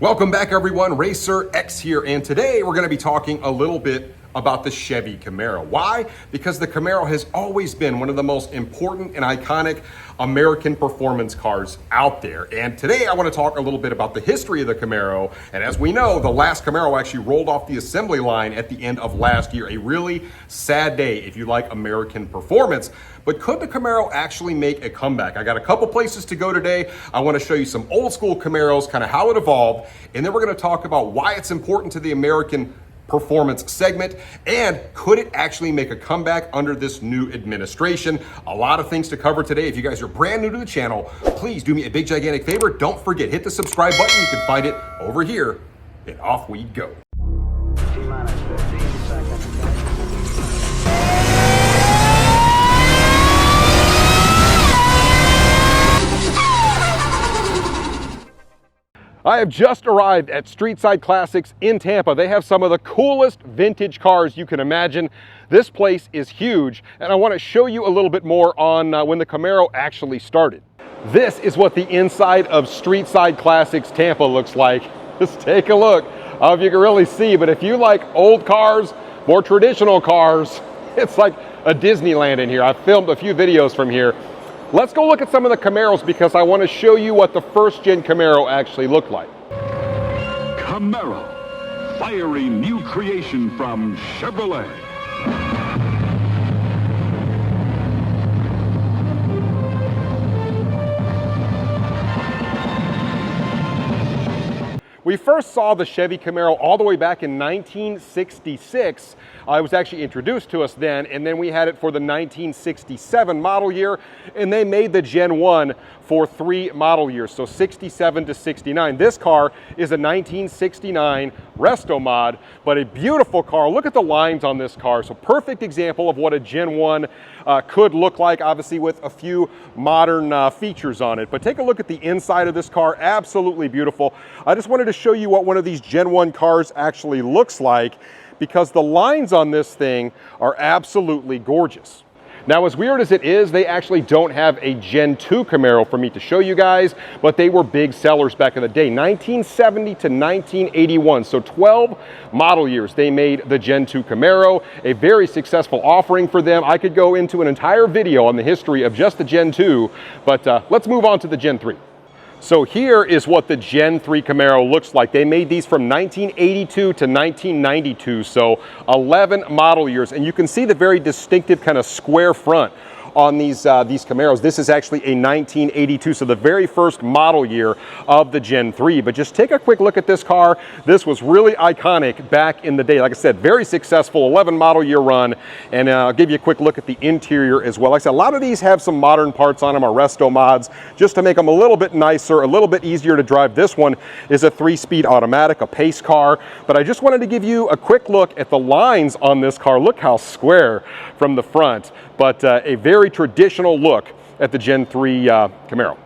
Welcome back everyone, Racer X here, and today we're going to be talking a little bit about the Chevy Camaro. Why? Because the Camaro has always been one of the most important and iconic American performance cars out there. And today I want to talk a little bit about the history of the Camaro. And as we know, the last Camaro actually rolled off the assembly line at the end of last year. A really sad day if you like American performance. But could the Camaro actually make a comeback? I got a couple places to go today. I want to show you some old school Camaros, kind of how it evolved. And then we're going to talk about why it's important to the American performance segment, and could it actually make a comeback under this new administration? A lot of things to cover today. If you guys are brand new to the channel, please do me a big gigantic favor. Don't forget, hit the subscribe button. You can find it over here, and off we go. T-minus 15 seconds. I have just arrived at Streetside Classics in Tampa. They have some of the coolest vintage cars you can imagine. This place is huge, and I want to show you a little bit more on when the Camaro actually started. This is what the inside of Streetside Classics Tampa looks like. Just take a look. I don't know if you can really see, but if you like old cars, more traditional cars, it's like a Disneyland in here. I've filmed a few videos from here. Let's go look at some of the Camaros because I want to show you what the first gen Camaro actually looked like. Camaro, fiery new creation from Chevrolet. We first saw the Chevy Camaro all the way back in 1966. It was actually introduced to us then, and then we had it for the 1967 model year, and they made the Gen 1 for 3 model years, so 67 to 69. This car is a 1969 resto mod, but a beautiful car. Look at the lines on this car. So perfect example of what a Gen 1 could look like, obviously with a few modern features on it. But take a look at the inside of this car, absolutely beautiful. I just wanted to show you what one of these Gen 1 cars actually looks like, because the lines on this thing are absolutely gorgeous. Now, as weird as it is, they actually don't have a Gen 2 Camaro for me to show you guys, but they were big sellers back in the day. 1970 to 1981, so 12 model years, they made the Gen 2 Camaro, a very successful offering for them. I could go into an entire video on the history of just the Gen 2, but let's move on to the Gen 3. So here is what the Gen 3 Camaro looks like. They made these from 1982 to 1992, so 11 model years. And you can see the very distinctive kind of square front on these Camaros. This is actually a 1982, so the very first model year of the Gen 3. But just take a quick look at this car. This was really iconic back in the day. Like I said, very successful 11 model year run. And I'll give you a quick look at the interior as well. Like I said, a lot of these have some modern parts on them, or resto mods, just to make them a little bit nicer, a little bit easier to drive. This one is a 3-speed automatic, a pace car. But I just wanted to give you a quick look at the lines on this car. Look how square from the front, but a very traditional look at the Gen 3 Camaro.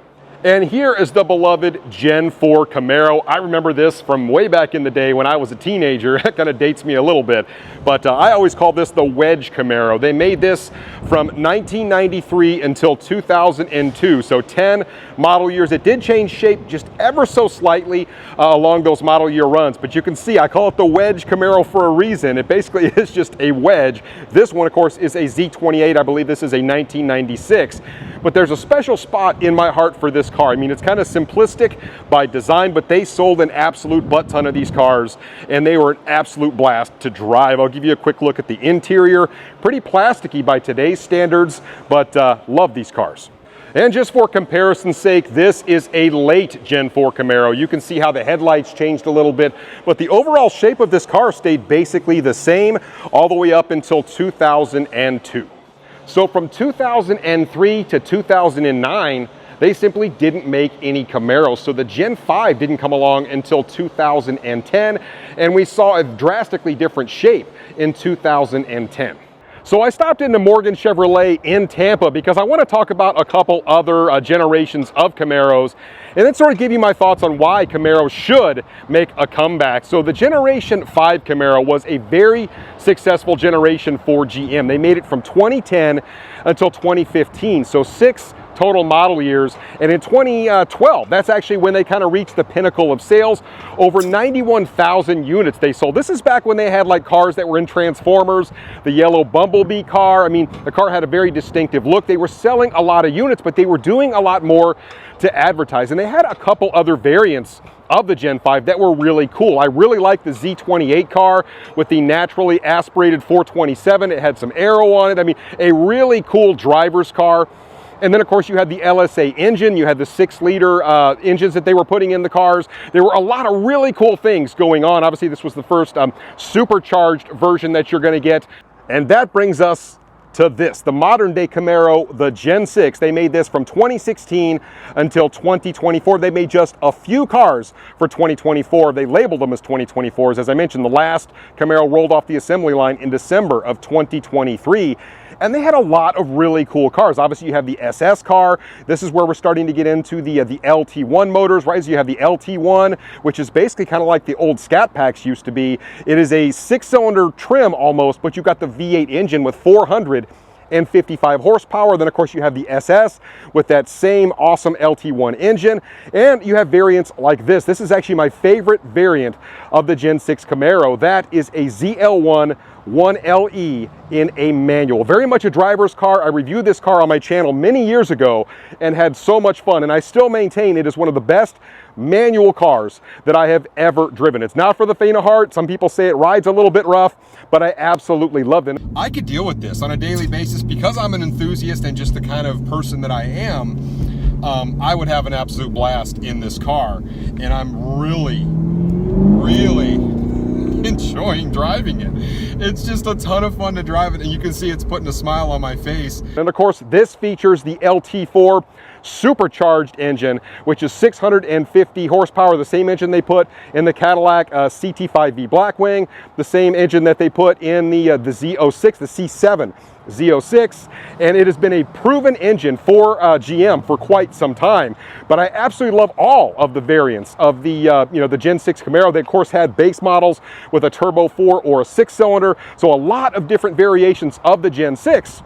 And here is the beloved Gen 4 Camaro. I remember this from way back in the day when I was a teenager. That kind of dates me a little bit. But I always call this the Wedge Camaro. They made this from 1993 until 2002, so 10 model years. It did change shape just ever so slightly along those model year runs. But you can see I call it the Wedge Camaro for a reason. It basically is just a wedge. This one, of course, is a Z28. I believe this is a 1996. But there's a special spot in my heart for this car. I mean, it's kind of simplistic by design, but they sold an absolute butt ton of these cars, and they were an absolute blast to drive. I'll give you a quick look at the interior. Pretty plasticky by today's standards, but love these cars. And just for comparison's sake, this is a late Gen 4 Camaro. You can see how the headlights changed a little bit, but the overall shape of this car stayed basically the same all the way up until 2002. So from 2003 to 2009, they simply didn't make any Camaros. So the Gen 5 didn't come along until 2010, and we saw a drastically different shape in 2010. So I stopped into Morgan Chevrolet in Tampa because I want to talk about a couple other generations of Camaros, and then sort of give you my thoughts on why Camaro should make a comeback. So the Generation 5 Camaro was a very successful generation for GM. They made it from 2010 until 2015, so 6 total model years. And in 2012, that's actually when they kind of reached the pinnacle of sales. Over 91,000 units they sold. This is back when they had like cars that were in Transformers, the yellow Bumblebee car. I mean, the car had a very distinctive look. They were selling a lot of units, but they were doing a lot more to advertise. And they had a couple other variants of the Gen 5 that were really cool. I really like the Z28 car with the naturally aspirated 427. It had some aero on it. I mean, a really cool driver's car. And then, of course, you had the LSA engine. You had the 6-liter engines that they were putting in the cars. There were a lot of really cool things going on. Obviously, this was the first supercharged version that you're going to get. And that brings us to this, the modern day Camaro, the Gen 6. They made this from 2016 until 2024. They made just a few cars for 2024. They labeled them as 2024s. As I mentioned, the last Camaro rolled off the assembly line in December of 2023. And they had a lot of really cool cars. Obviously, you have the SS car. This is where we're starting to get into the LT1 motors, right? So you have the LT1, which is basically kind of like the old Scat Packs used to be. It is a 6-cylinder trim almost, but you've got the V8 engine with 455 horsepower. Then, of course, you have the SS with that same awesome LT1 engine. And you have variants like this. This is actually my favorite variant of the Gen 6 Camaro. That is a ZL1 1LE in a manual. Very much a driver's car. I reviewed this car on my channel many years ago and had so much fun, and I still maintain it is one of the best manual cars that I have ever driven. It's not for the faint of heart. Some people say it rides a little bit rough, but I absolutely love it. I could deal with this on a daily basis because I'm an enthusiast and just the kind of person that I am. I would have an absolute blast in this car, and I'm really enjoying driving it. It's just a ton of fun to drive it, and you can see it's putting a smile on my face. And of course, this features the LT4 supercharged engine, which is 650 horsepower, the same engine they put in the Cadillac CT5V Blackwing, the same engine that they put in the Z06, the C7 Z06, and it has been a proven engine for GM for quite some time. But I absolutely love all of the variants of the the Gen 6 Camaro. They of course had base models with a turbo 4 or a 6-cylinder, so a lot of different variations of the Gen 6.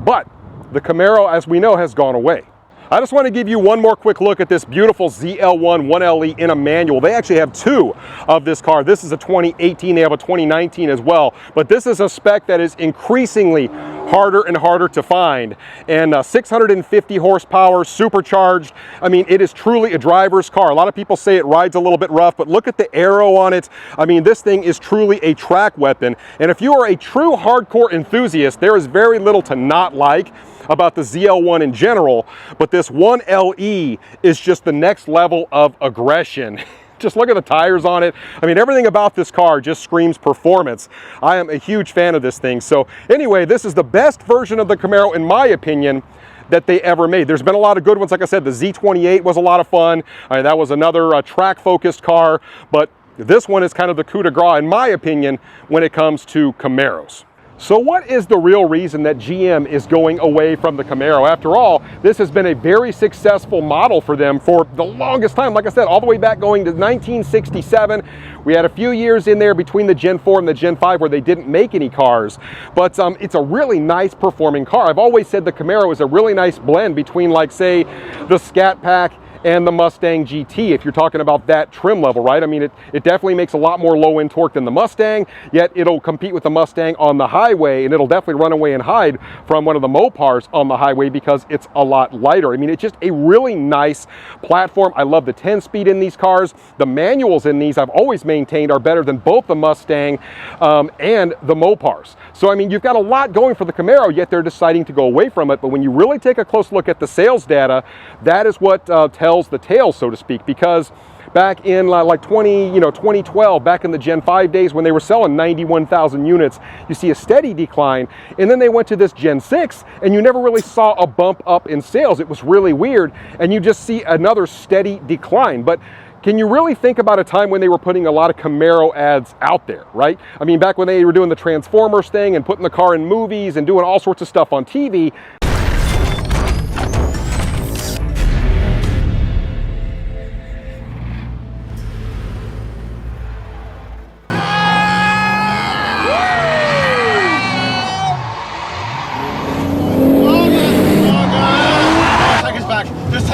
But the Camaro, as we know, has gone away. I just want to give you one more quick look at this beautiful ZL1 1LE in a manual. They actually have two of this car. This is a 2018, they have a 2019 as well. But this is a spec that is increasingly harder and harder to find. And 650 horsepower, supercharged. I mean, it is truly a driver's car. A lot of people say it rides a little bit rough, but look at the aero on it. I mean, this thing is truly a track weapon. And if you are a true hardcore enthusiast, there is very little to not like about the ZL1 in general, but this 1LE is just the next level of aggression. Just look at the tires on it. I mean, everything about this car just screams performance. I am a huge fan of this thing. So anyway, this is the best version of the Camaro, in my opinion, that they ever made. There's been a lot of good ones. Like I said, the Z28 was a lot of fun. That was another track-focused car, but this one is kind of the coup de grace, in my opinion, when it comes to Camaros. So what is the real reason that GM is going away from the Camaro? After all, this has been a very successful model for them for the longest time. Like I said, all the way back going to 1967. We had a few years in there between the Gen 4 and the Gen 5 where they didn't make any cars. But it's a really nice performing car. I've always said the Camaro is a really nice blend between, like, say, the Scat Pack and the Mustang GT, if you're talking about that trim level, right? I mean, it definitely makes a lot more low-end torque than the Mustang, yet it'll compete with the Mustang on the highway, and it'll definitely run away and hide from one of the Mopars on the highway because it's a lot lighter. I mean, it's just a really nice platform. I love the 10-speed in these cars. The manuals in these, I've always maintained, are better than both the Mustang and the Mopars. So, I mean, you've got a lot going for the Camaro, yet they're deciding to go away from it. But when you really take a close look at the sales data, that is what tells the tale, so to speak, because back in like 2012, back in the Gen 5 days when they were selling 91,000 units, you see a steady decline, and then they went to this Gen 6 and you never really saw a bump up in sales. It was really weird, and you just see another steady decline. But can you really think about a time when they were putting a lot of Camaro ads out there, right? I mean, back when they were doing the Transformers thing and putting the car in movies and doing all sorts of stuff on TV.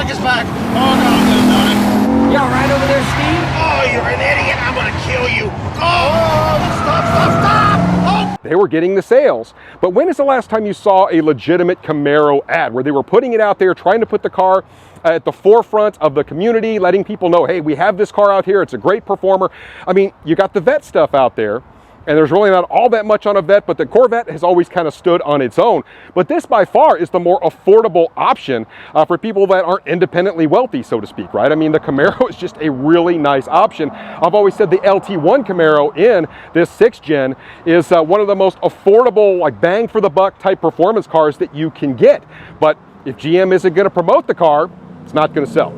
Look, it's back. Oh, no, You all right over there, Steve? Oh, you're an idiot. I'm going to kill you. Oh, stop. Oh. They were getting the sales. But when is the last time you saw a legitimate Camaro ad where they were putting it out there, trying to put the car at the forefront of the community, letting people know, hey, we have this car out here. It's a great performer. I mean, you got the Vet stuff out there, and there's really not all that much on a Vet, but the Corvette has always kind of stood on its own. But this by far is the more affordable option for people that aren't independently wealthy, so to speak, right? I mean, the Camaro is just a really nice option. I've always said the LT1 Camaro in this 6th gen is one of the most affordable, like bang for the buck type performance cars that you can get. But if GM isn't going to promote the car, it's not going to sell.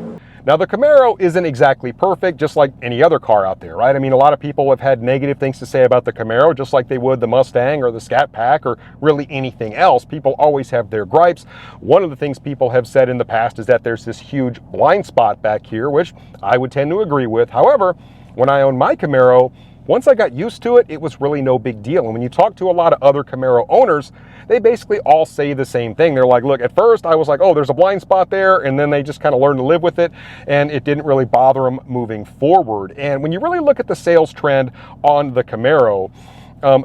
Now, the Camaro isn't exactly perfect, just like any other car out there, right? I mean, a lot of people have had negative things to say about the Camaro, just like they would the Mustang or the Scat Pack or really anything else. People always have their gripes. One of the things people have said in the past is that there's this huge blind spot back here, which I would tend to agree with. However, when I owned my Camaro, once I got used to it, it was really no big deal. And when you talk to a lot of other Camaro owners, they basically all say the same thing. They're like, look, at first I was like, oh, there's a blind spot there. And then they just kind of learned to live with it. And it didn't really bother them moving forward. And when you really look at the sales trend on the Camaro,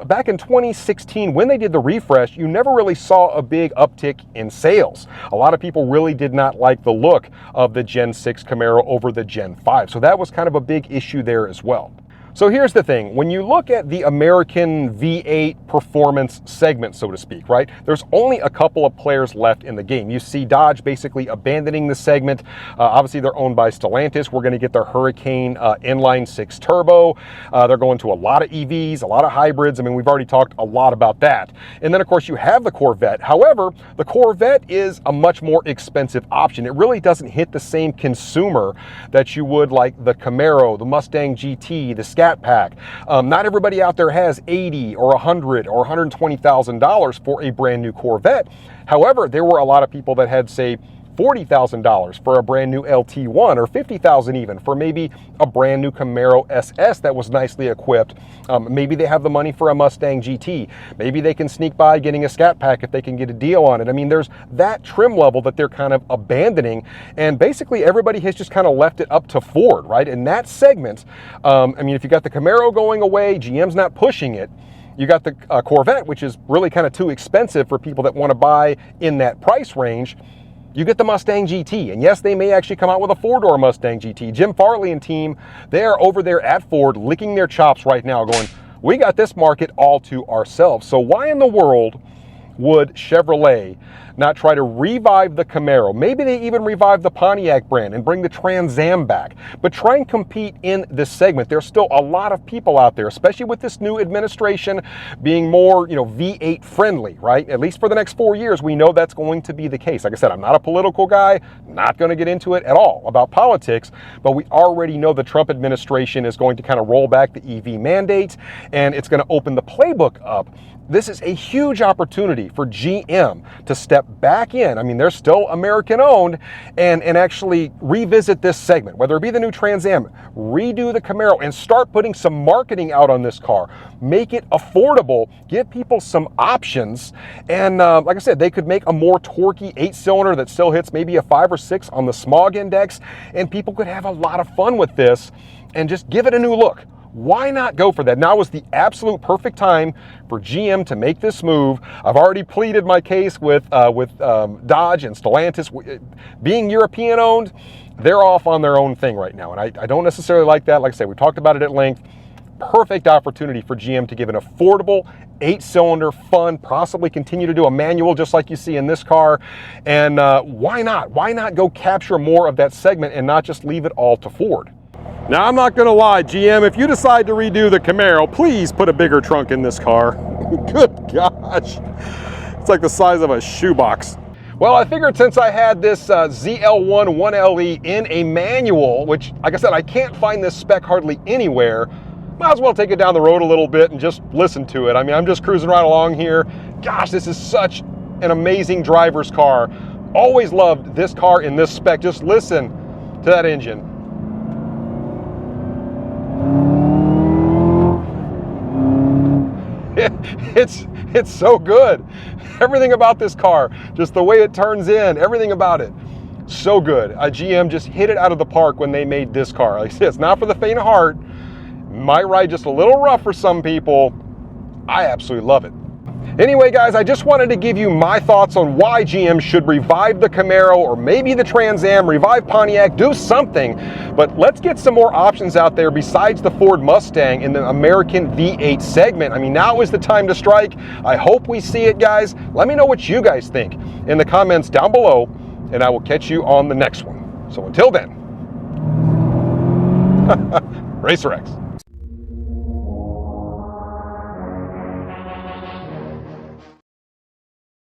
back in 2016, when they did the refresh, you never really saw a big uptick in sales. A lot of people really did not like the look of the Gen 6 Camaro over the Gen 5. So that was kind of a big issue there as well. So here's the thing, when you look at the American V8 performance segment, so to speak, right, there's only a couple of players left in the game. You see Dodge basically abandoning the segment. Obviously, they're owned by Stellantis. We're going to get their Hurricane inline 6 turbo. They're going to a lot of EVs, a lot of hybrids. I mean, we've already talked a lot about that. And then, of course, you have the Corvette. However, the Corvette is a much more expensive option. It really doesn't hit the same consumer that you would like the Camaro, the Mustang GT, the Scat Pack. Not everybody out there has $80,000 or $100,000 or $120,000 for a brand new Corvette. However, there were a lot of people that had, say, $40,000 for a brand new LT1, or $50,000 even for maybe a brand new Camaro SS that was nicely equipped. Maybe they have the money for a Mustang GT. Maybe they can sneak by getting a Scat Pack if they can get a deal on it. I mean, there's that trim level that they're kind of abandoning, and basically everybody has just kind of left it up to Ford, right? In that segment, I mean, if you got the Camaro going away, GM's not pushing it. You got the Corvette, which is really kind of too expensive for people that want to buy in that price range. You get the Mustang GT, and yes, they may actually come out with a four-door Mustang GT. Jim Farley and team, they are over there at Ford licking their chops right now going, we got this market all to ourselves. So why in the world would Chevrolet not try to revive the Camaro? Maybe they even revive the Pontiac brand and bring the Trans Am back, but try and compete in this segment. There's still a lot of people out there, especially with this new administration being more, V8 friendly, right? At least for the next 4 years, we know that's going to be the case. Like I said, I'm not a political guy, not going to get into it at all about politics, but we already know the Trump administration is going to kind of roll back the EV mandate, and it's going to open the playbook up. This is a huge opportunity for GM to step back in. I mean, they're still American owned, and actually revisit this segment, whether it be the new Trans Am, redo the Camaro, and start putting some marketing out on this car. Make it affordable, give people some options, and like I said, they could make a more torquey 8-cylinder that still hits maybe a 5 or 6 on the smog index, and people could have a lot of fun with this and just give it a new look. Why not go for that? Now is the absolute perfect time for GM to make this move. I've already pleaded my case with Dodge and Stellantis. Being European owned, they're off on their own thing right now. And I don't necessarily like that. Like I said, we talked about it at length. Perfect opportunity for GM to give an affordable 8-cylinder, fun, possibly continue to do a manual just like you see in this car. And why not? Why not go capture more of that segment and not just leave it all to Ford? Now, I'm not going to lie, GM, if you decide to redo the Camaro, please put a bigger trunk in this car. Good gosh. It's like the size of a shoebox. Well, I figured since I had this ZL1 1LE in a manual, which, like I said, I can't find this spec hardly anywhere, might as well take it down the road a little bit and just listen to it. I mean, I'm just cruising right along here. Gosh, this is such an amazing driver's car. Always loved this car in this spec. Just listen to that engine. It's so good. Everything about this car, just the way it turns in, everything about it. So good. GM just hit it out of the park when they made this car. Like I said, it's not for the faint of heart. Might ride just a little rough for some people. I absolutely love it. Anyway, guys, I just wanted to give you my thoughts on why GM should revive the Camaro or maybe the Trans Am, revive Pontiac, do something. But let's get some more options out there besides the Ford Mustang in the American V8 segment. I mean, now is the time to strike. I hope we see it, guys. Let me know what you guys think in the comments down below, and I will catch you on the next one. So until then, Racer X.